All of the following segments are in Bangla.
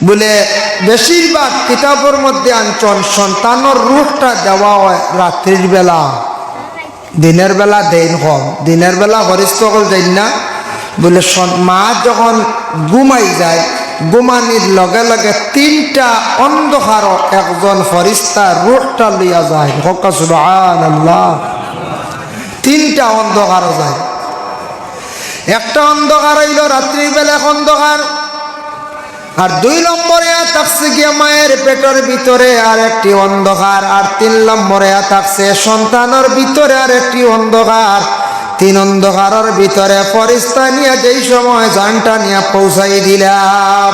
বলে বেশিরভাগ কিতাবের মধ্যে আনছন সন্তানের রূহটা দেওয়া হয় রাত্রির বেলা, দিনের বেলা দেন কম। দিনের বেলা হরিষ্ঠ হল যাই না বলে মা যখন ঘুমাই যায়, ঘুমানির লগে লগে তিনটা অন্ধকার একজন ফরিস্তা রূহটা লইয়া যায়। সুবহানাল্লাহ। তিনটা অন্ধকার যায়। একটা অন্ধকার হইল রাত্রির বেলা এক অন্ধকার, আর 2 নম্বরে থাকছে গিয়া মায়ের পেটের ভিতরে আর একটি অন্ধকার, আর 3 নম্বরে থাকছে সন্তানের ভিতরে আর একটি অন্ধকার। 3 অন্ধকারের ভিতরে ফরিস্তা নিয়ে যেই সময় জানটা নিয়ে পৌঁছাই দিলাম,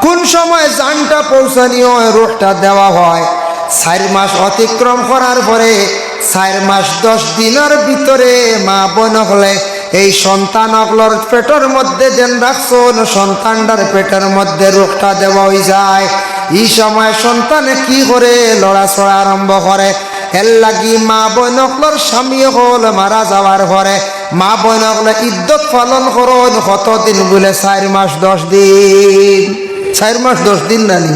কোন সময় জানটা পৌঁছানিও রূহটা দেওয়া হয় 4 মাস অতিক্রম করার পরে 4 মাস 10 দিনের ভিতরে মা বোন হলে এই সন্তান অগলর পেটের মধ্যে যেন রাখছো, সন্তানটার পেটের মধ্যে রূহটা দেওয়া হয়ে যায়। এই সময় সন্তানে কি করে লড়াচড়া আরম্ভ করে, এর লাগি মা বোন অগলর স্বামী হল মারা যাওয়ার পরে মা বোন অগলে ইদ্যত পালন করুন কতদিন বলে 4 মাস 10 দিন। 4 মাস 10 দিন নানি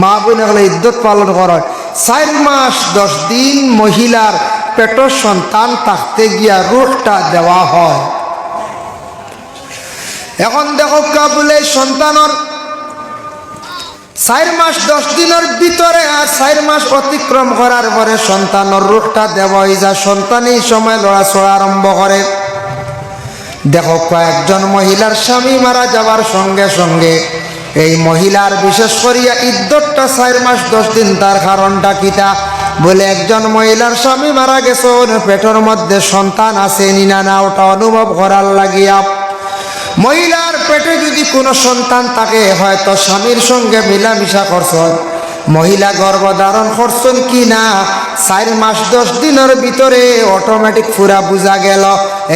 মা বোন অগলে ইদ্যত পালন করে 4 মাস 10 দিন মহিলার পেটের সন্তান থাকতে গিয়া রূহটা দেওয়া হয়। এখন দেখো কাবুলে সন্তানের 4 মাস 10 দিনের ভিতরে আর 4 মাস অতিক্রম করার পরে সন্তানের রূহটা দেওয়া হয়ে যায়। সন্তান এই সময় লড়াচড়া আরম্ভ করে। দেখো কয়েকজন মহিলার স্বামী মারা যাওয়ার সঙ্গে সঙ্গে এই মহিলার বিশেষ করিয়া ইদ্যতটা 4 মাস 10 দিন। তার কারণটা কিটা বলে একজন মহিলার স্বামী মারা গেছে, পেটের মধ্যে সন্তান আছে নিনা না ওটা অনুভব করার লাগিয়া মহিলার পেটে যদি কোনো সন্তান থাকে হয়তো স্বামীর সঙ্গে মিলামিশা করছেন, মহিলা গর্ভধারণ করছেন কি না 4 মাস 10 দিনের ভিতরে অটোমেটিক পুরা বোঝা গেল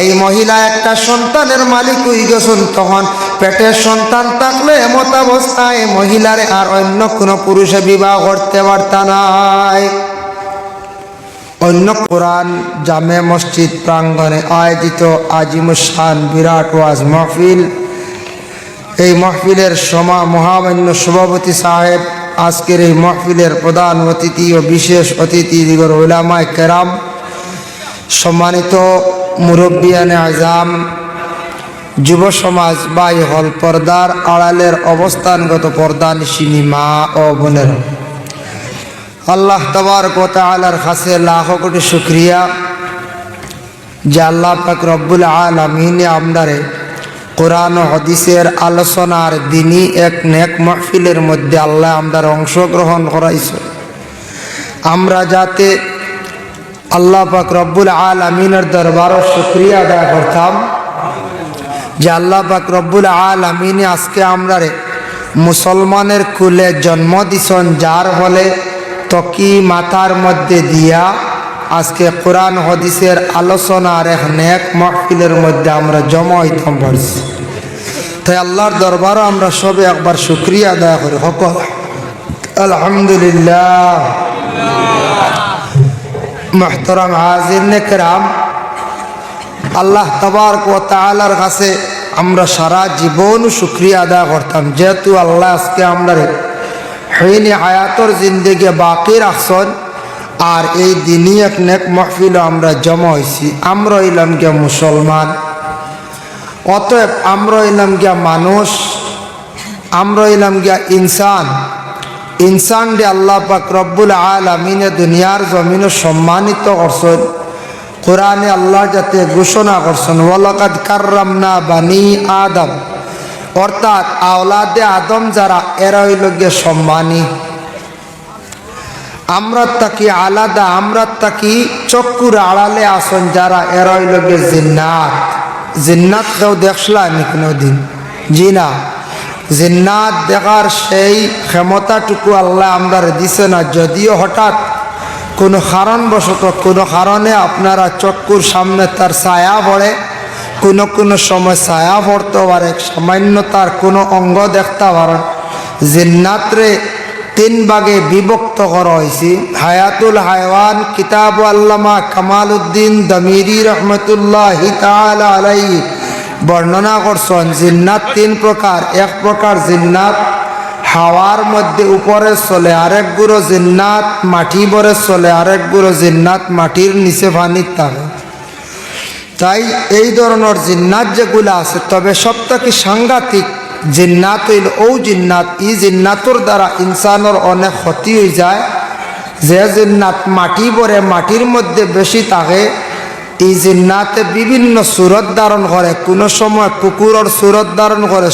এই মহিলা একটা সন্তানের মালিক হয়ে গেছেন। তখন পেটের সন্তান থাকলে এমত অবস্থায় মহিলারে আর অন্য কোনো পুরুষে বিবাহ করতে পারত নাই। অন্য কোরআন জামে মসজিদ প্রাঙ্গণে আয়োজিত আজিমুসান বিরাট ওয়াজ মাহফিল, এই মাহফিলের মহামান্য সভাপতি সাহেব, আজকের এই মাহফিলের প্রধান অতিথি ও বিশেষ অতিথি দিগর উলামায়ে কেরাম, সম্মানিত মুরব্বিয়ানে আজম, যুব সমাজ ভাই হল, পর্দার আড়ালের অবস্থানগত পর্দানিশিনী মা ও বোনেরা, আল্লাহ তাবারক ওয়া তাআলার কাছে লাখো কোটি শুকরিয়া যে আল্লাহ পাক রব্বুল আলামিন আমদারে কোরআন ও হাদিসের আলোচনার দিনই এক নেক মাহফিলের মধ্যে আল্লাহ আমদার অংশগ্রহণ করাইছে। আমরা যাতে আল্লাহ পাক রব্বুল আলামিনের দরবারে শুকরিয়া আদায় করতাম যে আল্লাহ পাক রব্বুল আলামিন আজকে আমরারে মুসলমানের কুলে জন্ম দিছেন, যার ফলে তকি মাথার মধ্যে দিয়া আজকে কোরআন হাদিসের আলোচনার এক নেক মাহফিলের মধ্যে আমরা জমা হইতাম পারছি। তাই আল্লাহর দরবারে আমরা সবে একবার শুকরিয়া আদায় করি, সকল আলহামদুলিল্লাহ। মুহতারাম হাজিরিন কেরাম, আল্লাহ তাবারক ওয়া তাআলার কাছে আমরা সারা জীবন শুকরিয়া আদায় করতাম যেহেতু আল্লাহ আজকে আমরা হইনি হায়াতর জিন্দেগি বাকি রাখছেন আর এই দিনই এক নেক মাহফিল আমরা জমা হয়েছি। আমরা হইলাম গিয়া মুসলমান, অতএব আমরা হইলাম গিয়া মানুষ, আমরা হইলাম গিয়া ইনসান। ইনসান রে আল্লাহ পাক রব্বুল আলামিন দুনিয়ার জমিনে সম্মানিত করছেন। কোরআনে আল্লাহ যাতে ঘোষণা করছেন ওয়ালাকাদ কাররামনা বানি আদম, অর্থাৎ আওলাদে আদম যারা এরা হইল গিয়ে সম্মানী। আমরা তাকি আলাদা, আমরা তাকি চক্ষুর আড়ালে আসন যারা এরা হইল গিয়ে জিন্নাত। জিন্নাত কেউ দেখলা নি কোনোদিন? জি না, জিন্নাত দেখার সেই ক্ষমতাটুকু আল্লাহ আমরা দিছে না। যদিও হঠাৎ কোনো কারণবশত কোনো কারণে আপনারা চক্ষুর সামনে তার ছায়া পড়ে, কোনো সময় ছায়া পড়তে পারে, সামান্য তার কোনো অঙ্গ দেখতে পারেন। জিন্নাতরে 3 ভাগে বিভক্ত করা হয়েছে। হায়াতুল হায়ওয়ান কিতাব আল্লামা কামালউদ্দিন দমিরি রহমতুল্লাহি তাআলা আলাইহি বর্ণনা করছেন জিন্নাত 3 প্রকার। এক প্রকার জিন্নাত হাওয়ার মধ্যে উপরে চলে, আরেক গুঁড়ো জিন্নাত মাটি ভরে চলে, আরেক গুঁড়ো জিন্নাত মাটির নিচে পানির থাকে। তাই এই ধরনের জিন্নাত যেগুলো আছে, তবে সবথেকে সাংঘাতিক জিন্নাত হইল ও জিন্নাত, এই জিন্নাতর দ্বারা ইনসানের অনেক ক্ষতি হয়ে যায়। যে জিন্নাত মাটি ভরে মাটির মধ্যে বেশি থাকে, এই জিন্নাতে বিভিন্ন সুরত ধারণ করে। কোনো সময় কুকুরের সুরত ধারণ করে,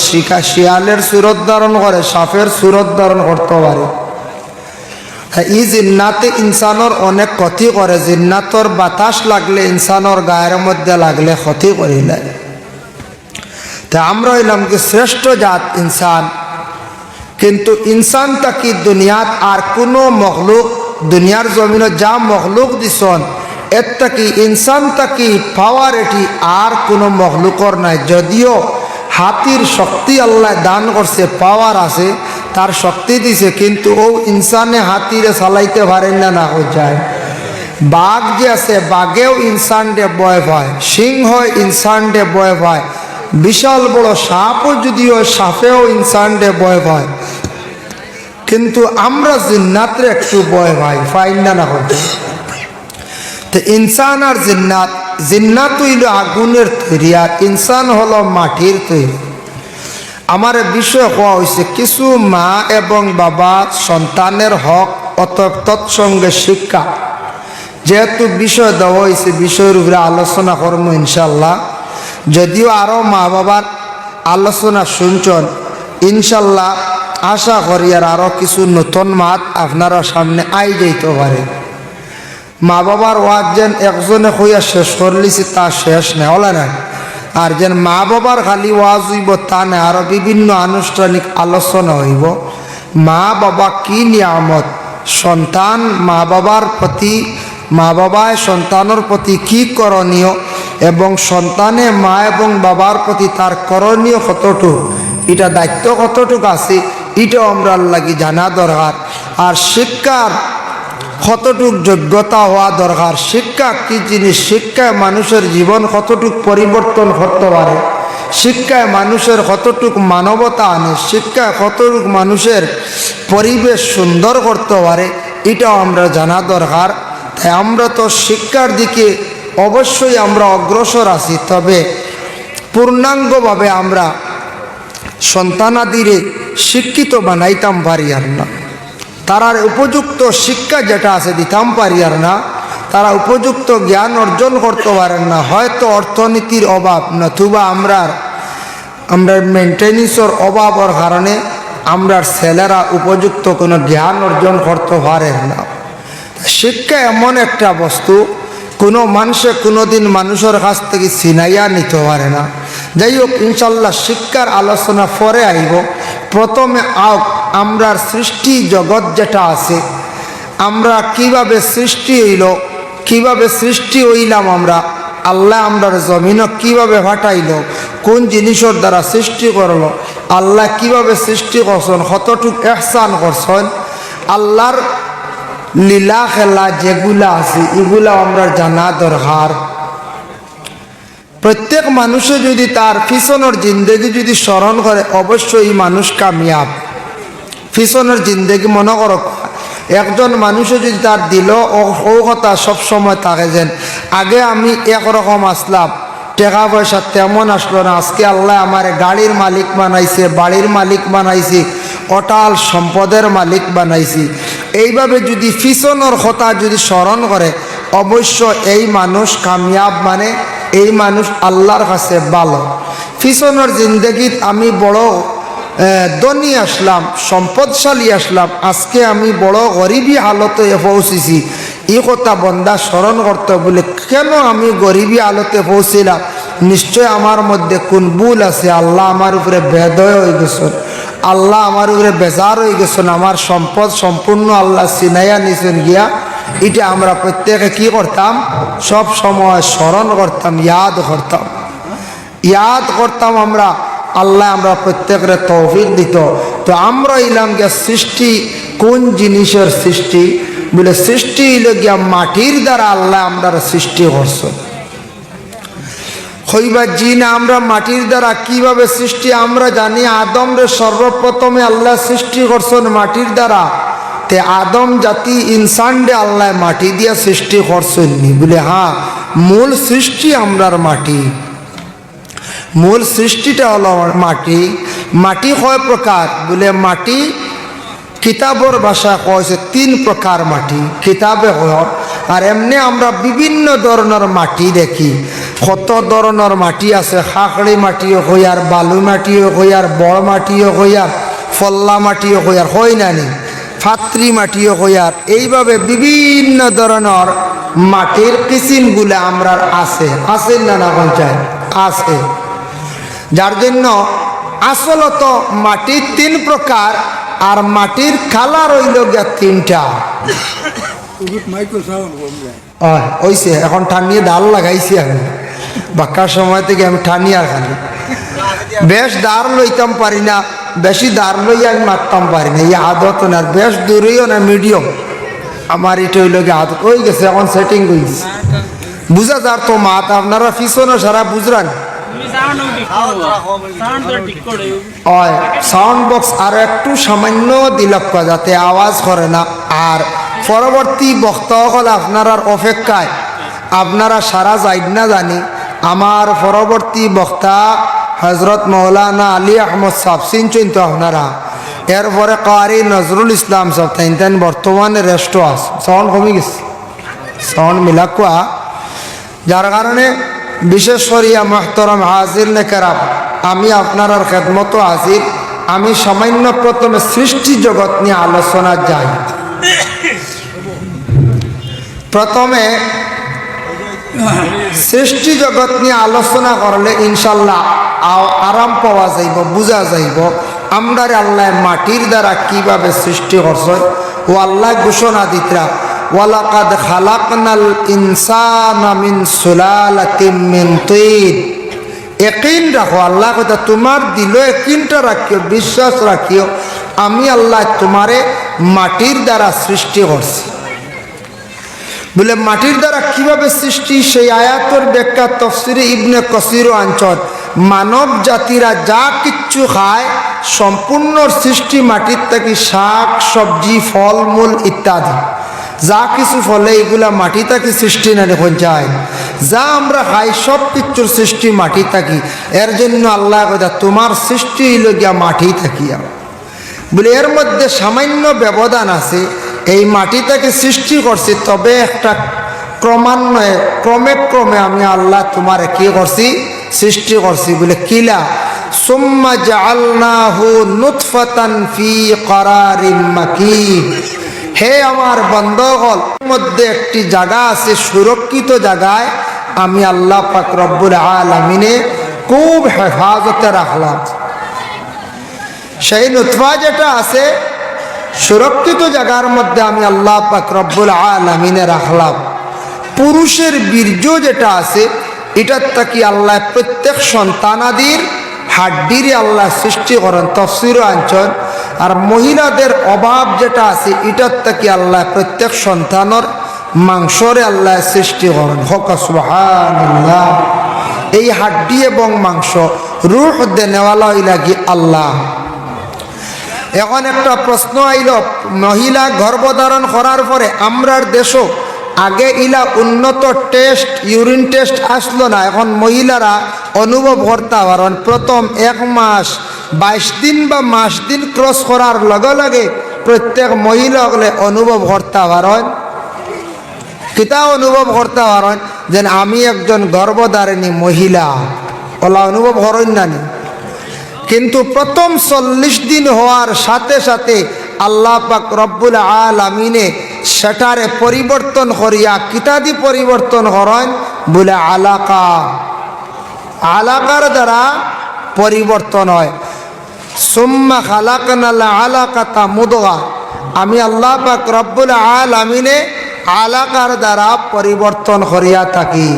শিয়ালের সুরত ধারণ করে, সাপের সুরত ধারণ করতে পারে। এই জিন্নাতে ইনসানের অনেক ক্ষতি করে। জিন্নাতর বাতাস লাগলে, ইনসানের গায়ের মধ্যে লাগলে ক্ষতি করিলে। তা আমরা হইলাম কি শ্রেষ্ঠ জাত ইনসান, কিন্তু ইনসান তাকি দুনিয়াত আর কোনো মখলুক, দুনিয়ার জমিনে যা মখলুক দিছন এর তাকি ইনসান তাকি পাওয়ার এটি আর কোনো মখলুকর নাই। যদিও হাতির শক্তি আল্লাহ দান করছে, পাওয়ার আছে, তার শক্তি দিছে, কিন্তু ও ইনসানে হাতিরে চালাইতে পারেন না, না হয়ে যায়। বাঘ যে আছে, বাঘেও ইনসান ডে বয় পায়, সিংহ ইনসান ডে বয় পায়, বিশাল বড় সাপও যদিও সাপেও ইনসান ডে বয় পায়, কিন্তু আমরা জিন্নাতরে একটু বয় পাই, ফাইন না হয়ে যায়। তো ইনসান আর জিন্নাত, জিন্নাত হইল আগুনের তৈরি আর ইনসান হলো মাটির তৈরি। আমার বিষয় হওয়া হয়েছে কিছু মা এবং বাবা সন্তানের হক অতএব তৎসঙ্গে শিক্ষা, যেহেতু বিষয় দেওয়া হয়েছে বিষয়ের উপরে আলোচনা করবো ইনশাল্লাহ। যদিও আরও মা বাবার আলোচনা শুনছেন, ইনশাল্লাহ আশা করি আর আরও কিছু নতুন মাত আপনারা সামনে আই যাইতে পারে। মা বাবার ওয়াজ যেন একজনে হইয়া শেষ করলিছি তা শেষ নেই, হলে না। আর যেন মা বাবার খালি ওয়াজ হইব তা নেই, আরও বিভিন্ন আনুষ্ঠানিক আলোচনা হইব। মা বাবা কি নিয়ামত, সন্তান মা বাবার প্রতি, মা বাবায় সন্তানের প্রতি কি করণীয়, এবং সন্তানে মা এবং বাবার প্রতি তার করণীয় কতটুকু, এটা দায়িত্ব কতটুকু আছে, এটাও আমরা লাগি জানা দরকার। আর শিক্ষার কতটুক যোগ্যতা হওয়া দরকার, শিক্ষা কি জিনিস, শিক্ষায় মানুষের জীবন কতটুক পরিবর্তন করতে পারে, শিক্ষায় মানুষের কতটুক মানবতা আনে, শিক্ষায় কতটুক মানুষের পরিবেশ সুন্দর করতে পারে, এটাও আমরা জানা দরকার। তাই আমরা তো শিক্ষার দিকে অবশ্যই আমরা অগ্রসর আছি, তবে পূর্ণাঙ্গভাবে আমরা সন্তানাদিরে শিক্ষিত বানাইতাম পারি আর না, তারার উপযুক্ত শিক্ষা যেটা আছে দিতাম পারি আর না, তারা উপযুক্ত জ্ঞান অর্জন করতে পারেন না। হয়তো অর্থনীতির অভাব, নতুবা আমরা মেনটেন্যান্সের অভাবের কারণে আমরা ছেলেরা উপযুক্ত কোনো জ্ঞান অর্জন করতে পারেন না। শিক্ষা এমন একটা বস্তু, কোনো মানুষে কোনোদিন মানুষের কাছ থেকে ছিনাইয়া নিতে পারে না। যাই হোক, ইনশাল্লাহ শিক্ষার আলোচনা পরে আইব। প্রথমে আমরার সৃষ্টি জগৎ যেটা আছে, আমরা কিভাবে সৃষ্টি হইল, কিভাবে সৃষ্টি হইলাম আমরা, আল্লাহ আমরার জমিন কিভাবে ফাটাইল, কোন জিনিসের দ্বারা সৃষ্টি করলো, আল্লাহ কিভাবে সৃষ্টি করছেন, কতটুক এহসান করছেন, আল্লাহর লীলা খেলা যেগুলা আছে এগুলা আমরা জানা দরকার। প্রত্যেক মানুষে যদি তার পিছনের জিন্দেগি যদি স্মরণ করে, অবশ্যই মানুষ কামিয়াব। পিছনের জিন্দেগি মনে করো, একজন মানুষে যদি তার দিল ও কথা সবসময় থাকে, যেন আগে আমি একরকম আসলাম, টাকা পয়সা তেমন আসলো না, আজকে আল্লাহ আমার গাড়ির মালিক বানাইছে, বাড়ির মালিক বানাইছে, অটাল সম্পদের মালিক বানাইছি, এইভাবে যদি পিছনের কথা যদি স্মরণ করে, অবশ্য এই মানুষ কামিয়াব, মানে এই মানুষ আল্লাহর কাছে ভালো। পিছনের জিন্দগিত আমি বড় ধনী আসলাম, সম্পদশালী আসলাম, আজকে আমি বড় গরিবী হালতে পৌঁছেছি, এই কথা বন্দা স্মরণ করতে বলে, কেন আমি গরিবী হালতে পৌঁছিলাম, নিশ্চয় আমার মধ্যে কোন ভুল আছে, আল্লাহ আমার উপরে বেদয় হয়ে গেছেন, আল্লাহ আমার উপরে বেজার হয়ে গেছেন, আমার সম্পদ সম্পূর্ণ আল্লাহ সিনাইয়া নিছেন গিয়া। এটা আমরা প্রত্যেকে কি করতাম, সব সময় স্মরণ করতাম, ইয়াদ করতাম আমরা, আল্লাহ আমরা প্রত্যেকের তৌফিক দিত। তো আমরা ইলাম গিয়া সৃষ্টি কোন জিনিসের সৃষ্টি বলে, সৃষ্টি হইল গিয়া মাটির দ্বারা আল্লাহ আমরা সৃষ্টি করছেন। হইবার জি না আমরা মাটির দ্বারা কিভাবে সৃষ্টি আমরা জানি আদম রে সর্বপ্রথমে আল্লাহ সৃষ্টি করছেন মাটির দ্বারা তে আদম জাতি ইনসান রে আল্লাহ মাটি দিয়া সৃষ্টি করছেন নি বলে হ্যাঁ মূল সৃষ্টি আমরার মাটি মূল সৃষ্টিটা হলো মাটি মাটি কয় প্রকার বলে মাটি কিতাবর ভাষা কয়েছে 3 প্রকার মাটি কিতাবে হয় আর এমনি আমরা বিভিন্ন ধরনের মাটি দেখি কত ধরনের মাটি আছে খাকড়ি মাটিও হই আর বালু মাটিও হই আর বড় মাটিও হই আর ফল্লা মাটিও হই আর হয় না নি ফাত্রি মাটিও হই আর এইভাবে বিভিন্ন ধরনের মাটির কিসিমগুলো আমরা আছে আছে না না পঞ্চায়েত আছে যার জন্য আসলত মাটির 3 প্রকার আর মাটির কালার হইল গিয়া 3টা ওইছে এখন ঠান্ডিয়ে ডাল লাগাইছি আমি বাক্কার সময় থেকে আমি ঠান্ডিয়া খালি বেশ দাঁড় লইতাম পারি না বেশি দাঁড় লই আমি মারতাম পারি না এই আদত না বেশ দূরেও না মিডিয়াম আমার এটা হইল গিয়ে আদত হয়ে গেছে এখন সেটিং হয়েছে বুঝা যার তো মাত আপনারা পিছনে সারা বুঝরান সাউন্ড বক্স আরো একটু সামান্য দিলক যাতে আওয়াজ করে না আর পরবর্তী বক্তাসকল আপনার অপেক্ষায় আপনারা সারা যাই না জানি আমার পরবর্তী বক্তা হজরত মৌলানা আলী আহমদ সাহেব চিনছেন তো আপনারা এরপরে কারি নজরুল ইসলাম সাহেব তাই বর্তমানে রেস্ট আছে সাউন্ড কমে গেছে সাউন্ড মিলাকুয়া যার কারণে বিশেষ করিয়া মোহতরম হাজির নেকেরাম আমি আপনার খেদমত হাজির আমি সামান্য প্রথমে সৃষ্টি জগৎ নিয়ে আলোচনা যাই প্রথমে সৃষ্টি জগৎ নিয়ে আলোচনা করলে ইনশাল্লাহ আরাম পাওয়া যাইব বুঝা যাইব আমরা আল্লাহ মাটির দ্বারা কিভাবে সৃষ্টি করছে ও আল্লাহ ঘোষণা দিতরা ওয়ালাকাদ খালাকনাল ইনসানা মিন সুলালাতিন মিন তিন ইয়াকিন রাখো আল্লাহ কথা তোমার দিল ইয়াকিনটা রাখিও বিশ্বাস রাখিও আমি আল্লাহ তোমারে মাটির দ্বারা সৃষ্টি করছি বলে মাটির দ্বারা কিভাবে সৃষ্টি সেই আয়াতের ব্যাখ্যা তাফসীরে ইবনে কাসির অঞ্চল মানব জাতিরা যা কিচ্ছু খায় সম্পূর্ণ সৃষ্টি মাটির থেকে শাক সবজি ফলমূল ইত্যাদি যা কিছু ফলে এগুলা মাটি থাকি সৃষ্টি না দেখুন যায় যা আমরা খাই সব কিছুর সৃষ্টি মাটি থাকি এর জন্য আল্লাহ কথা তোমার সৃষ্টি হইল গিয়া মাটি থাকিয়া বলে এর মধ্যে সামান্য ব্যবধান আছে এই মাটি থেকে সৃষ্টি করছি তবে একটা ক্রমান্বয়ে ক্রমে ক্রমে আমি আল্লাহ তোমার কি করছি সৃষ্টি করছি বলে কিলা সুম্মা জাআলনাহু নুতফাতান ফি করারিন মাকিন হে আমার বন্ধগণ মধ্যে একটি জায়গা আছে সুরক্ষিত জায়গায় আমি আল্লাহ পাক রব্বুল আলামিনে খুব হেফাজতে রাখলাম সেই নুতফা যেটা আছে সুরক্ষিত জায়গার মধ্যে আমি আল্লাহ পাক রব্বুল আলামিনে রাখলাম পুরুষের বীর্য যেটা আছে এটার থেকে আল্লাহ প্রত্যেক সন্তানাদির হাড্ডিরে আল্লাহ সৃষ্টি করেন তাফসীর অঞ্চল আর মহিলাদের অভাব যেটা আছে এটার থেকে আল্লাহ প্রত্যেক সন্তানের মাংসরে আল্লাহ সৃষ্টি করেন হক সুবহানাল্লাহ এই হাড্ডি এবং মাংস রূহ দেনেওয়ালা লাগি আল্লাহ এখন একটা প্রশ্ন আইল মহিলা গর্ভধারণ করার পরে আমরার দেশও আগে ইলা উন্নত টেস্ট ইউরিন টেস্ট আসলো না এখন মহিলারা অনুভব করতে পারেন প্রথম 1 মাস 22 দিন বা মাস দিন ক্রস করার লগে লগে প্রত্যেক মহিলা হলে অনুভব করতে পারেন কিতা অনুভব করতে পারেন যে আমি একজন গর্ভধারিণী মহিলা ওলা অনুভব করেন না কিন্তু প্রথম 40 দিন হওয়ার সাথে সাথে আল্লাহ পাক রব্বুল আলামিনে সেটারে পরিবর্তন করিয়া কিতাদি পরিবর্তন করেন বলে আলাকার দ্বারা পরিবর্তন হয় সুম্মা খালাকনাল আলাকাতা মুদগা আমি আল্লাহ পাক রব্বুল আলামিনে আলাকার দ্বারা পরিবর্তন করিয়া থাকি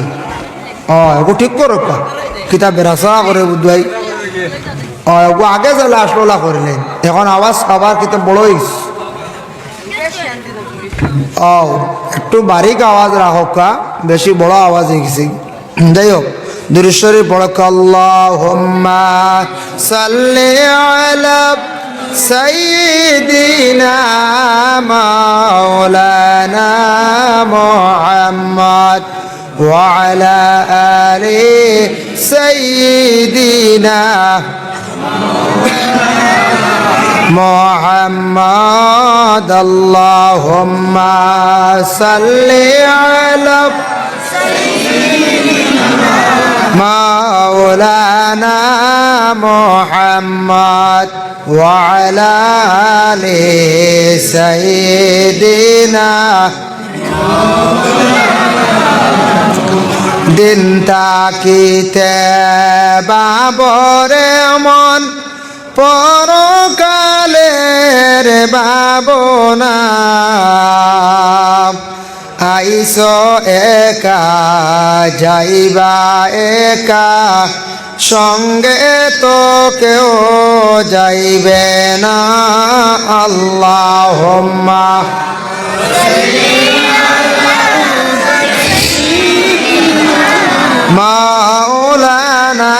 এগো ঠিক করো কিতাব বেরাসা করে বুঝাই আগে যালে আসলা করিলেন এখন আওয়াজ আবার কিতাব বড় হইস একটু বারিক আওয়াজ রাখো বেশি বড় আওয়াজ হয়ে গেছে যাই হোক দুরূদ শরীফ পড়ো আল্লাহুম্মা সাল্লি আলা সাইয়্যিদিনা মাওলানা মুহাম্মদ ওয়া আলা আলি সাইয়্যিদিনা মুহাম্মদ আল্লাহুম্মা সাল্লি আলা মাওলানা মুহাম্মদ ওয়া আলা আলি সাইয়্যিদিনা দিন তাকিতে বাবরে মন পরকালের ভাবনা আইস একা যাইবা একা সঙ্গে তো কেউ যাইবে না আল্লাহুম্মা মাওলানা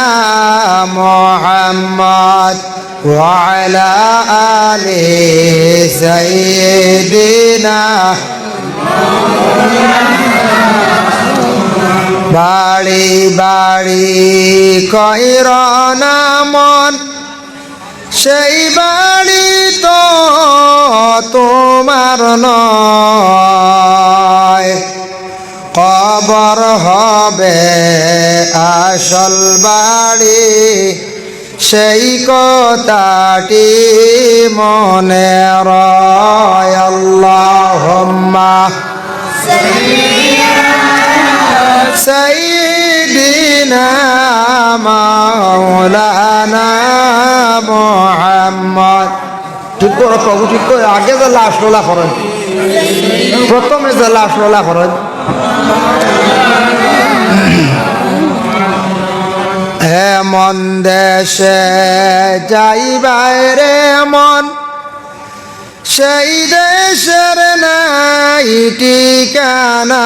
মুহাম্মদ ওয়া আলা আলি সাইয়্যিদিনা বাড়ি বাড়ি কইরনা মন সেই বাড়ি তো তোমার নয় কবর হবে আসল বাড়ি সেই কথাটি মনে রয় আল্লাহুম্মা সাইয়্যিদিনা মাওলানা মুহাম্মদ ঠিক করে প্রভু ঠিক করে আগে যে লাশ লোলা করেন প্রথমে যে লাশ লোলা করেন এমন দেশে যাইবাই রে মন সেই দেশের নাই ঠিকানা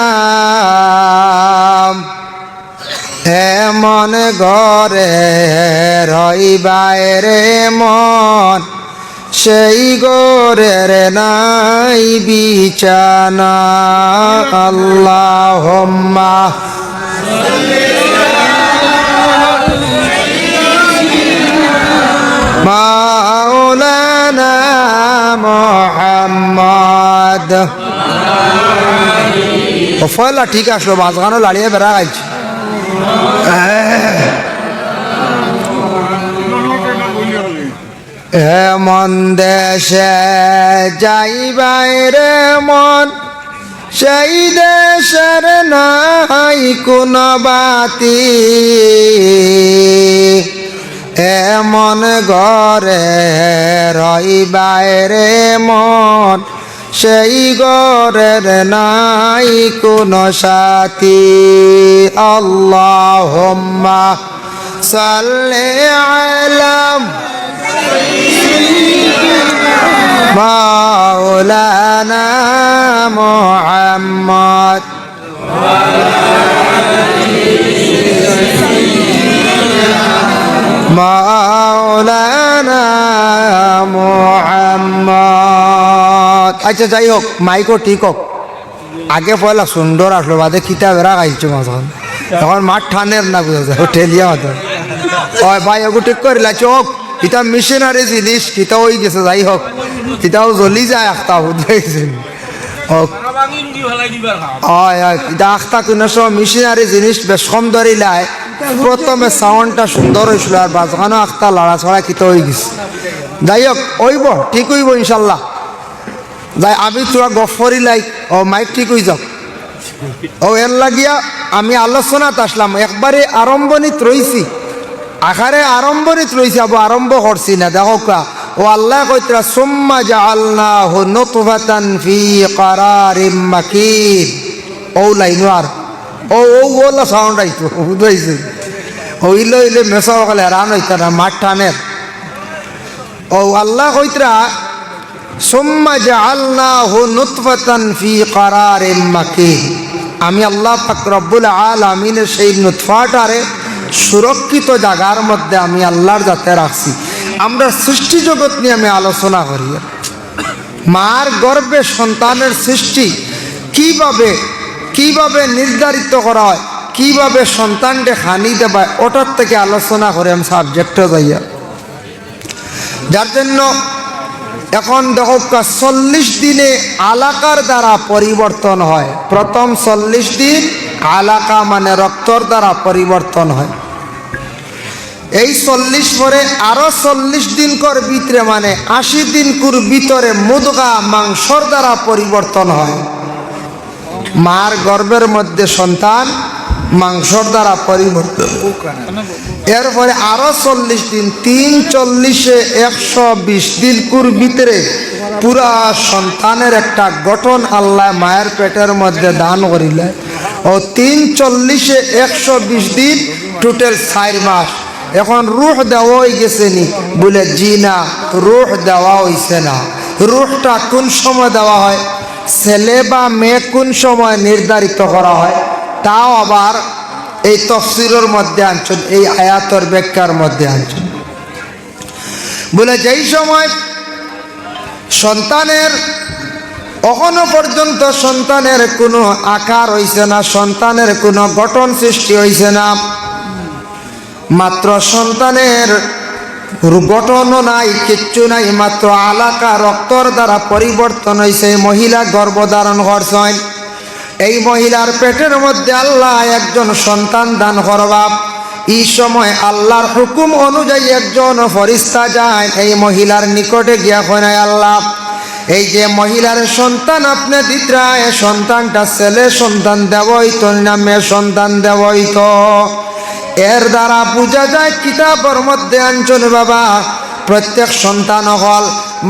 এমন ঘরে রইবাই রে মন সেই ঘরের নাই বিছানা আল্লাহুম্মা মাওলানা মুহাম্মদ ফয়লা ঠিক আসলো মাঝখানে লাড়িয়ে বেড়া গাইছে এমন দেশে যাইবাই রে মন সেই দেশের নাই কোন বাতি এমন ঘরে রইবাই রে মন সেই ঘরের নাই কোন সাথী আল্লাহুম্মা সাল্লি আলা মাওলানা মুহাম্মদ মাওলানা মুহাম্মদ আচ্ছা যাই হোক মাইকও ঠিক হোক আগে পয়লা সুন্দর আসলো বাদে খিতা বেড়া খাইছো মাঝখান এখন মাঠ ঠানের না বুঝা যায় ঠেলিয়া মাথা ওই ভাই ওগু ঠিক করে চোখ ইটা মিশনারি জিনিস কিতা হয়ে গেছে যাই হোক ইটাও জ্বলি যায় আখতা বুঝাইছেন ইটা আখতা কোনো সময় মিশনারি জিনিস বেশ কম ধরিলায় প্রথমে সাউন্ডটা সুন্দর হয়েছিল আর বাজগানো আখতা লড়া ছড়া কিতা হয়ে গেছে যাই হোক ওইব ঠিক হইব ইনশাল্লাহ যাই আমি তোরা গফরি লাই ও মাইক ঠিক হয়ে যাও ও এর লাগিয়া আমি আলোচনাত আসলাম একবারে আরম্ভণিত রইছি আখারে আরম্ভণিত রইছি আবু আরম্ভ করছি না দেখো কা ও আল্লাহ কইতরা সুম্মা জাআলনাহু নুতফাতান ফি ক্বারারিম মাকিন ও লাইনো আর ও ওলা সাউন্ড আইতো বুঝাইছে হইলে হইলে মেসা কালে হেরান হইতা না মাঠ টানের ও আল্লাহ কইতরা সুম্মা জাআলনাহু নুতফাতান ফি ক্বারারিম মাকিন আমি আল্লাহ পাক রব্বুল আলামিনের সেই নুতফাটারে সুরক্ষিত জায়গার মধ্যে আমি আল্লাহর যাতে রাখছি। আমরা সৃষ্টি জগৎ নিয়ে আমি আলোচনা করি। মার গর্ভে সন্তানের সৃষ্টি কিভাবে নির্ধারিত করা হয়, কিভাবে সন্তানকে হানি দেওয়া হয়, ওটার থেকে আলোচনা করে আমি সাবজেক্টে যাইয়া। যার জন্য এখন দেখো 40 দিনে আলাকার দ্বারা পরিবর্তন হয়। প্রথম 40 দিন আলাকা মানে রক্তর দ্বারা পরিবর্তন হয়। এই 40 পরে আরো 40 দিন কর ভিতরে মানে 80 দিন কুর ভিতরে মুদগা মাংসর দ্বারা পরিবর্তন হয়। মার গর্ভের মধ্যে সন্তান মাংসর দ্বারা পরিবর্তন। এরপরে আরো 40 দিন, 3 40-এ 120 দিন কুর ভিতরে পুরা সন্তানের একটা গঠন আল্লাহ মায়ের পেটের মধ্যে দান করিলে। ও 3 40-এ 120 দিন, টোটাল 4 মাস। এখন রুহ দেওয়া হয়ে গেছে নি? বলে জি না, রুহ দেওয়া হইছে না। রুহটা কোন সময় দেওয়া হয়, ছেলে বা মেয়ে কোন সময় নির্ধারিত করা হয়, তাও আবার এই তফসিরের মধ্যে আনছেন, এই আয়াতের ব্যাখ্যার মধ্যে আনছেন। বলে যেই সময় সন্তানের এখনো পর্যন্ত সন্তানের কোনো আকার হইছে না, সন্তানের কোনো গঠন সৃষ্টি হইছে না, মাত্র সন্তানের গঠনও নাই, কিচ্ছু নাই, মাত্র আলাকা রক্তর দ্বারা পরিবর্তন হয়েছে। মহিলা গর্ভধারণ করছেন, এই মহিলার পেটের মধ্যে আল্লাহ একজন সন্তান দান করবা। এই সময় আল্লাহর হুকুম অনুযায়ী একজন ফরিস্তা যায় এই মহিলার নিকটে গিয়া কয়, আল্লাহ এই যে মহিলার সন্তান আপনি দিতরা, এ সন্তানটা ছেলে সন্তান দেবই তো না মেয়ে সন্তান দেবই তো? এর দ্বারা বোঝা যায় কিতাবের মধ্যে আনছেন বাবা, প্রত্যেক সন্তান হল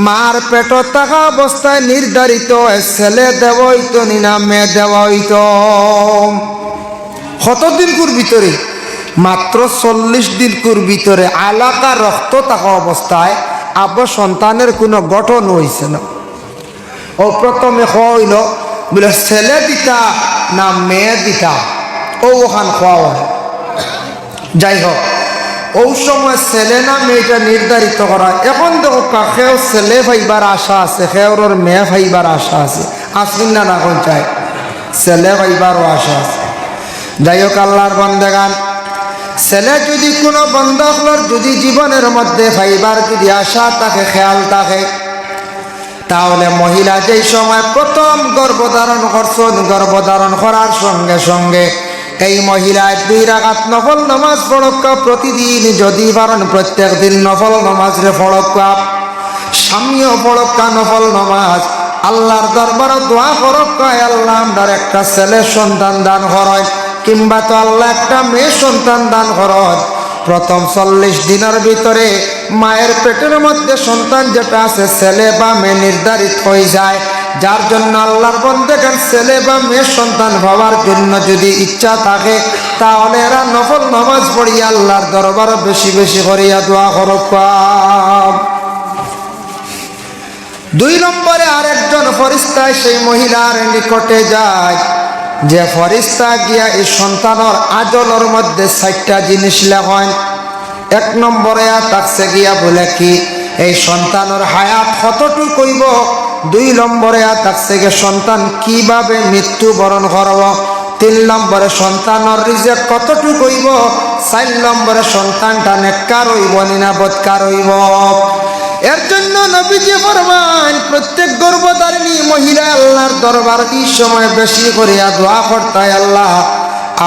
মার পেটত থাকা অবস্থায় নির্ধারিত ছেলে দেব হইতো না মেয়ে দেব হইতো। কতদিন কুর ভিতরে? মাত্র 40 দিন কুর ভিতরে আলাকা রক্ত থাকা অবস্থায় আবার সন্তানের কোনো গঠন হইছে না। ও প্রথমে হইল বলে ছেলে দিতা না মেয়ে দিতা, ও ওখান খাওয়া হয়। যাই হোক, ওই সময় ছেলে না মেয়েটা নির্ধারিত করা। এখন দেখো কাকেও ছেলে ভাইবার আশা আছে, খেওর মেয়ে ভাইবার আশা আছে, আসিন না না কোন চাই ছেলে ভাইবারও আশা আছে। যাই হোক আল্লাহর বান্দাগান, ছেলে যদি কোনো বন্ধকলর যদি জীবনের মধ্যে ভাইবার যদি আশা থাকে, খেয়াল থাকে, তাহলে মহিলা যেই সময় প্রথম গর্ভধারণ করছেন, গর্ভধারণ করার সঙ্গে সঙ্গে এই মহিলায় 2 রাকাত নফল নামাজ পড়ক্কা প্রতিদিন, যদি পারেন প্রত্যেক দিন নফল নামাজ রে পড়ক্কা, স্বামীও পড়ক্কা নফল নামাজ, আল্লাহর দরবারে দোয়া করক্কা, আল্লাহ আমার একটা ছেলে সন্তান দান করয়, কিংবা তো আল্লাহ একটা মেয়ে সন্তান দান করয়। প্রথম 40 দিনের ভিতরে মায়ের পেটের মধ্যে সন্তান যেটা আছে ছেলে বা মেয়ে নির্ধারিত হয়ে যায়। যার জন্য আল্লাহর বান্দাগণ ছেলে বা মেয়ে সন্তান হওয়ার জন্য যদি ইচ্ছা থাকে, তাহলে এরা নফল নামাজ পড়িয়া আল্লাহর দরবারে বেশি বেশি করিয়া দোয়া করক। 2 নম্বরে আরেকজন ফরিস্তা সেই মহিলার নিকটে যায়, যে ফরিস্তা গিয়া এই সন্তানের আজলের মধ্যে 4টা জিনিস লেখেন। 1 নম্বরে তাকছে গিয়া বলে কি এই সন্তানের হায়াত কতটুকু কইব, 2 নম্বরে তাকছে গিয়ে সন্তান কিভাবে মৃত্যুবরণ করব, 3 নম্বরে সন্তানের রিজেক কতটুকু কইব, 4 নম্বরে সন্তানটা নেককার হইব না বদকার হইব। এর জন্য নবীজি ফরমান প্রত্যেক গর্ভধারিণী মহিলা আল্লাহর দরবার এই সময় বেশি করিয়া দোয়া করতে, আল্লাহ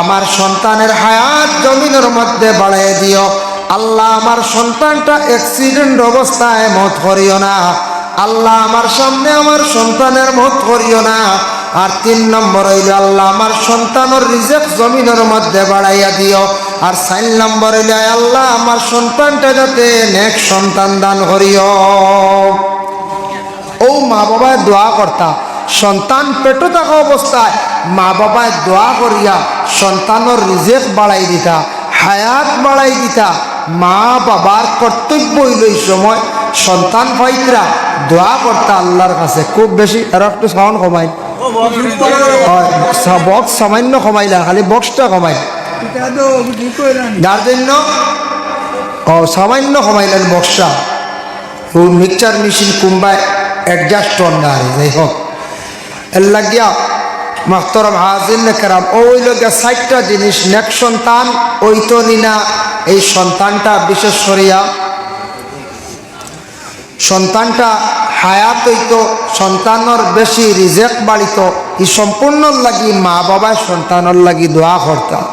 আমার সন্তানের হায়াত জমিনের মধ্যে বাড়াই দিও, আল্লাহ আমার সন্তানটা অ্যাক্সিডেন্ট অবস্থায় মত করিও না, আল্লাহ আমার সামনে আমার সন্তানের মত করিও না। আর 3 নম্বর হইল আল্লাহ আমার সন্তানের রিজেক জমিনের মধ্যে বাড়াইয়া দিও। আর 4 নম্বর হইল আল্লাহ আমার সন্তানটা যাতে নেক সন্তান দান করিও। ও মা বাবায় দোয়া করতা, সন্তান পেটে থাকা অবস্থায় মা বাবায় দোয়া করিয়া সন্তানের রিজেক বাড়াই দিতা, হায়াত বাড়াই দিতা। মা বাবার কর্তব্য হইল এই সময় সন্তান ভাইতরা দোয়া করতা আল্লাহর কাছে খুব বেশি। আর একটু সাউন্ড কমাই, বক্স সামান্য কমাইলা, খালি বক্সটা কমাই, যার জন্য সামান্য কমাইলেন বর্ষা ও মিক্সচার মেশিন কুম্বায় অ্যাডজাস্ট গাড়ি যাই হোক এর লাগিয়া মাহতরম হাজির কেরাম ওই লোকের 60টা জিনিস নেক সন্তান ওই তো নিনা এই সন্তানটা বিশেষ করিয়া সন্তানটা হায়াত হইতো সন্তানের বেশি রিজেক বাড়িত এই সম্পূর্ণ লাগি মা বাবা সন্তানের লাগি দোয়া করতাম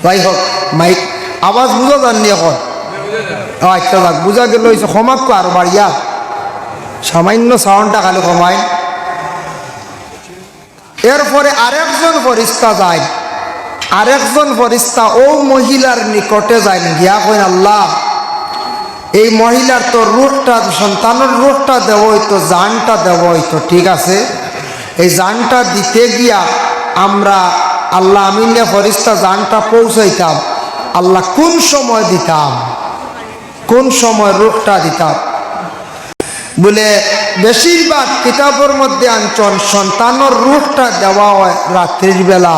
যাই হোক মাইক আওয়াজ বুঝা যাননি এখন আচ্ছা যাক বুঝা গেল ক্ষমাক্য আরো বাড়িয়া সামান্য সাউন্ডটা খালি কমায় এরপরে আরেকজন ফরিস্তা যায় আরেকজন ফরিস্তা ও মহিলার নিকটে যায় গিয়া কই আল্লাহ এই মহিলার তো রূহটা সন্তানের রূহটা দেব হইতো জানটা দেব হইতো ঠিক আছে এই জানটা দিতে গিয়া আমরা আল্লাহ আমিনে ফরিস্তা জানটা পৌঁছাইতাম আল্লাহ কোন সময় দিতাম কোন সময় রূহটা দিতাম বলে বেশিরভাগ কিতাবের মধ্যে আনছন সন্তানের রূহটা দেওয়া হয় রাত্রির বেলা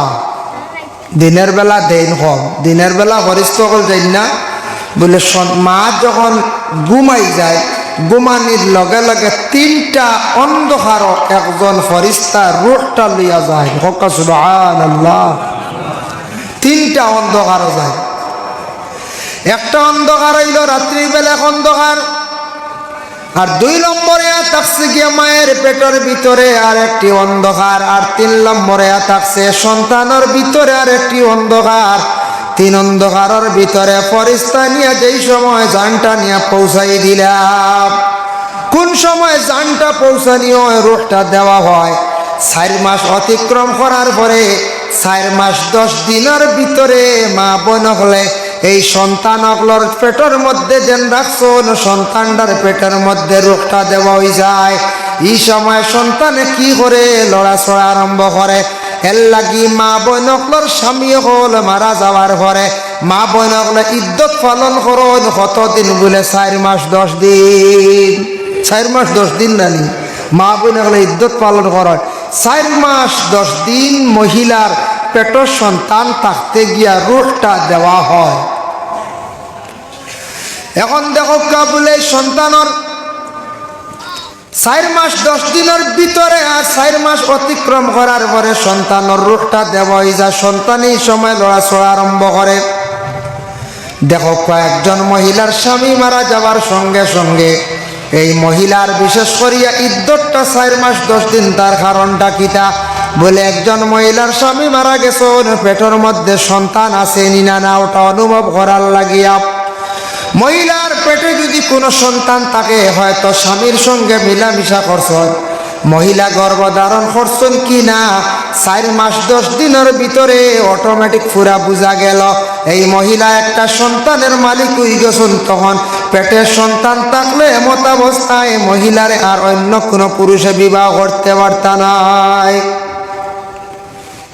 দিনের বেলা দেন কম দিনের বেলা ফরিস্তা হল যাই না বলে মা যখন ঘুমাই যায় ঘুমানির লগে লগে 3টা অন্ধকার একজন ফরিস্তা রূহটা লইয়া যায় সুবহানাল্লাহ 3টা অন্ধকার যায় একটা অন্ধকার হইল রাত্রির বেলা অন্ধকার আর 2 নম্বরে থাকছে গিয়া মায়ের পেটের ভিতরে আর একটি অন্ধকার আর 3 নম্বরে থাকছে সন্তানের ভিতরে আর একটি অন্ধকার 3 অন্ধকারের ভিতরে ফরিস্তা নিয়ে যেই সময় জানটা নিয়ে পৌঁছাই দিলাম কোন সময় জানটা পৌঁছানিও রূহটা দেওয়া হয় 4 মাস অতিক্রম করার পরে 4 মাস 10 দিনের ভিতরে মা বোন হলে এই সন্তানগুলোর পেটের মধ্যে যেন রাখছো সন্তানটার পেটের মধ্যে রূহটা দেওয়া হয়ে যায় এই সময় সন্তানে কি করে লড়াচড়া আরম্ভ করে এর লাগি মা বোনগুলোর স্বামী হল মারা যাওয়ার পরে মা বোনগুলো ইদ্যত পালন করুন কতদিন বলে 4 মাস 10 দিন 4 মাস 10 দিন নানি মা বোনগুলো ইদ্যত পালন করে 4 মাস 10 দিন মহিলার পেটের সন্তান থাকতে গিয়া রূহটা দেওয়া হয় এখন দেখো কাবুলে সন্তানের 4 মাস 10 দিনের ভিতরে আর 4 মাস অতিক্রম করার পরে সন্তানের রূহটা দেওয়া হয়ে যায় সন্তান এই সময় লড়াচড়া আরম্ভ করে দেখো কয়েকজন মহিলার স্বামী মারা যাওয়ার সঙ্গে সঙ্গে এই মহিলার বিশেষ করিয়া ইদ্যতটা 4 মাস 10 দিন তার কারণটা কিটা বলে একজন মহিলার স্বামী মারা গেছে পেটের মধ্যে সন্তান আছে নিনা না ওটা অনুভব করার লাগিয়া মহিলার পেটে যদি কোনো সন্তান থাকে হয়তো স্বামীর সঙ্গে মিলামিশা করছেন মহিলা গর্ভধারণ করছেন কি না 4 মাস 10 দিনের ভিতরে অটোমেটিক পুরা বোঝা গেল এই মহিলা একটা সন্তানের মালিক হয়ে গেছেন তখন পেটের সন্তান থাকলে এমত অবস্থায় মহিলারে আর অন্য কোনো পুরুষে বিবাহ করতে পারত নাই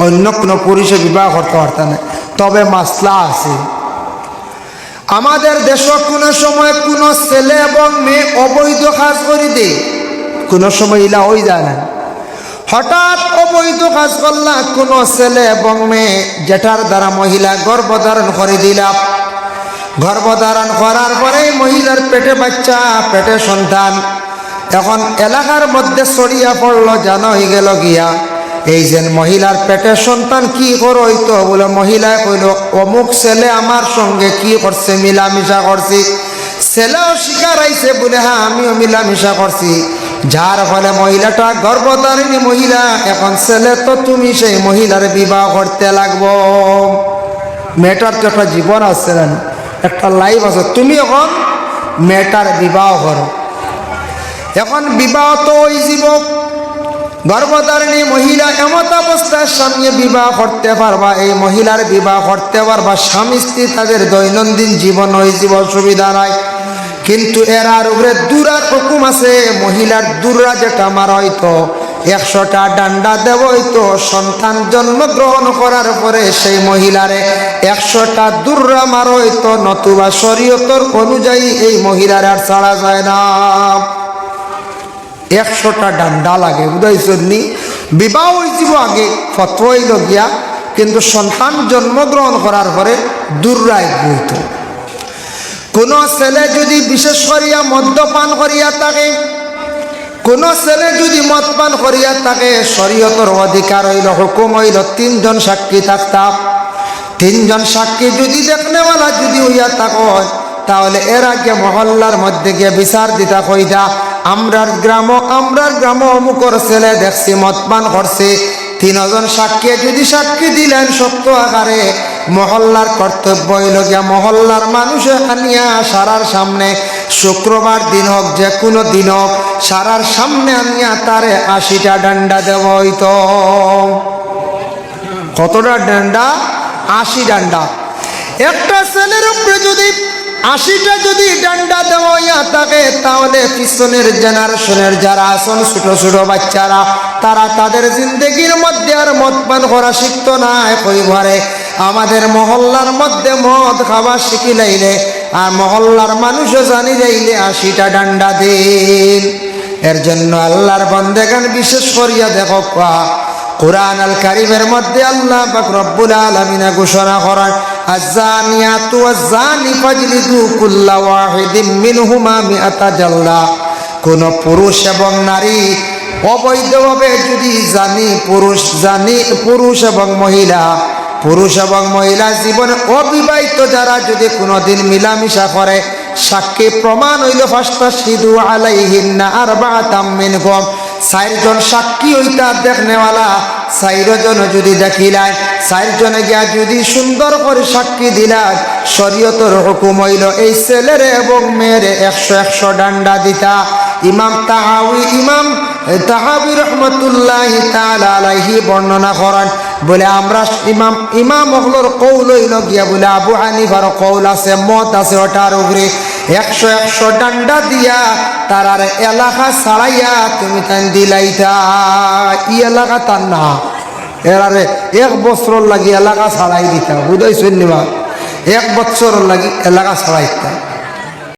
অন্য কোনো পুরুষে বিবাহ করতে পারত না তবে মাসলা আছে আমাদের দেশ কোনো সময় কোনো ছেলে এবং মেয়ে অবৈধ কাজ করে দেয় কোনো সময় ইলা হয়ে যায় না হঠাৎ অবৈধ কাজ করলা কোনো ছেলে এবং মেয়ে যেটার দ্বারা মহিলা গর্ভধারণ করে দিলাম গর্ভধারণ করার পরে মহিলার পেটে বাচ্চা পেটে সন্তান এখন এলাকার মধ্যে ছড়িয়া পড়লো জানা হয়ে গেল গিয়া এই যে মহিলার পেটের সন্তান কি করইতো বলে মহিলায় কইল অমুক ছেলে আমার সঙ্গে কি করছে মিলামিশা করছি ছেলেও স্বীকার আইছে বলে হ্যাঁ আমিও মিলামিশা করছি যার ফলে মহিলাটা গর্ভধারিণী মহিলা এখন ছেলে তো তুমি সেই মহিলার বিবাহ করতে লাগবো মেয়েটার তো একটা জীবন আছে না একটা লাইফ আছে তুমি এখন মেয়েটার বিবাহ করো এখন বিবাহ তো ওই জীবক গর্ভধারিণী মহিলা এমত অবস্থায় স্বামী বিবাহ করতে পারবা এই মহিলার বিবাহ করতে পারবা স্বামী স্ত্রী তাদের দৈনন্দিন জীবন ওই জীবন সুবিধা নাই কিন্তু এরার উপরে দুরার হুকুম আছে মহিলার দুরা যেটা মারা হইতো 100টা ডান্ডা দেব হইতো সন্তান জন্মগ্রহণ করার পরে সেই মহিলারে 100টা দুরা মারা হইতো নতুবা শরীয়তের অনুযায়ী এই মহিলার আর ছাড়া যায় না 100টা ডান্ডা লাগে বুঝাইছনি বিবাহ হয়েছিল আগে ফতোয়া হইল গিয়া কিন্তু সন্তান জন্মগ্রহণ করার পরে দূররায় বইত। কোন ছেলে যদি বিশেষ করিয়া মদ্যপান করিয়া থাকে, কোন ছেলে যদি মদ পান করিয়া থাকে, শরীয়তের অধিকার হইল, হুকুম হইল 3 জন সাক্ষী থাকতাম। 3 জন সাক্ষী যদি দেখনেওয়ালা যদি হইয়া থাকো, তাহলে এর আগে মহল্লার মধ্যে গিয়ে বিচার দিতা কইতা, আমরার গ্রাম অমুকর ছেলে দেখছি মদ পান করছে। 3 জন সাক্ষী যদি সাক্ষী দিলেন সত্য আকারে, মহল্লার কর্তব্য হইল গিয়া মহল্লার মানুষে আনিয়া সারার সামনে, শুক্রবার দিন হোক যে কোনো দিন হোক, সারার সামনে আনিয়া তারে 80টা ডান্ডা দেব হইতো। কতটা ডান্ডা? 80 ডান্ডা। একটা ছেলের উপরে যদি 80টা যদি ডান্ডা দেওয়া হইয়া থাকে, তাহলে পিছনের জেনারেশনের যারা আছেন ছোট ছোট বাচ্চারা, তারা তাদের জিন্দগির মধ্যে আর মদ পান করা শিখতো না। কইবারে আমাদের মহল্লার মধ্যে মদ খাওয়া শিখি লাইলে আর মহল্লার মানুষও জানি যাইলে 80টা ডান্ডা দিন। এর জন্য আল্লাহর বান্দাগান বিশেষ করিয়া দেখো কুরআন আল কারীমের মধ্যে আল্লাহ পাক রব্বুল আলামিন ঘোষণা করেন, আয-যানিয়াতু ওয়াজ-যানি ফাজলিদু কুল্লা ওয়াহিদিন মিনহুমা মিআতা জাল্লা। কোন পুরুষ এবং নারী অবৈধভাবে যদি পুরুষ এবং মহিলা জীবনে অবিবাহিত যারা যদি কোনোদিন মিলামিশা করে, সাক্ষী প্রমাণ হইল ফাস্তাশহিদু আলাইহিন্না আরবাআতাম মিনকুম। 4 জন সাক্ষী হইতা দেখনেওয়ালা, 4 জন যদি দেখিলেন, 4 জনে গিয়া যদি সুন্দর করে সাক্ষী দিলেন, শরীয়তের হুকুম হইল এই ছেলেরে এবং মেয়েরে 100 ডান্ডা দিতা। ইমাম তাহাবি রহমতুল্লাহি তাআলা আলাইহি বর্ণনা করেন, বলে আমরা ইমাম হলোর কৌল হইল গিয়া বলে আবু হানিফার কৌল আছে, মত আছে ওটার উপরে 100 ডান্ডা দিয়া তারার এলাকা ছাড়াইয়া তুমি তান দিলাইতা। ই এলাকা তার না, এরারে 1 বছর লাগি এলাকা ছাড়াই দিতা। বুঝাইছেন নিবা? 1 বছর লাগি এলাকা ছাড়াইতা।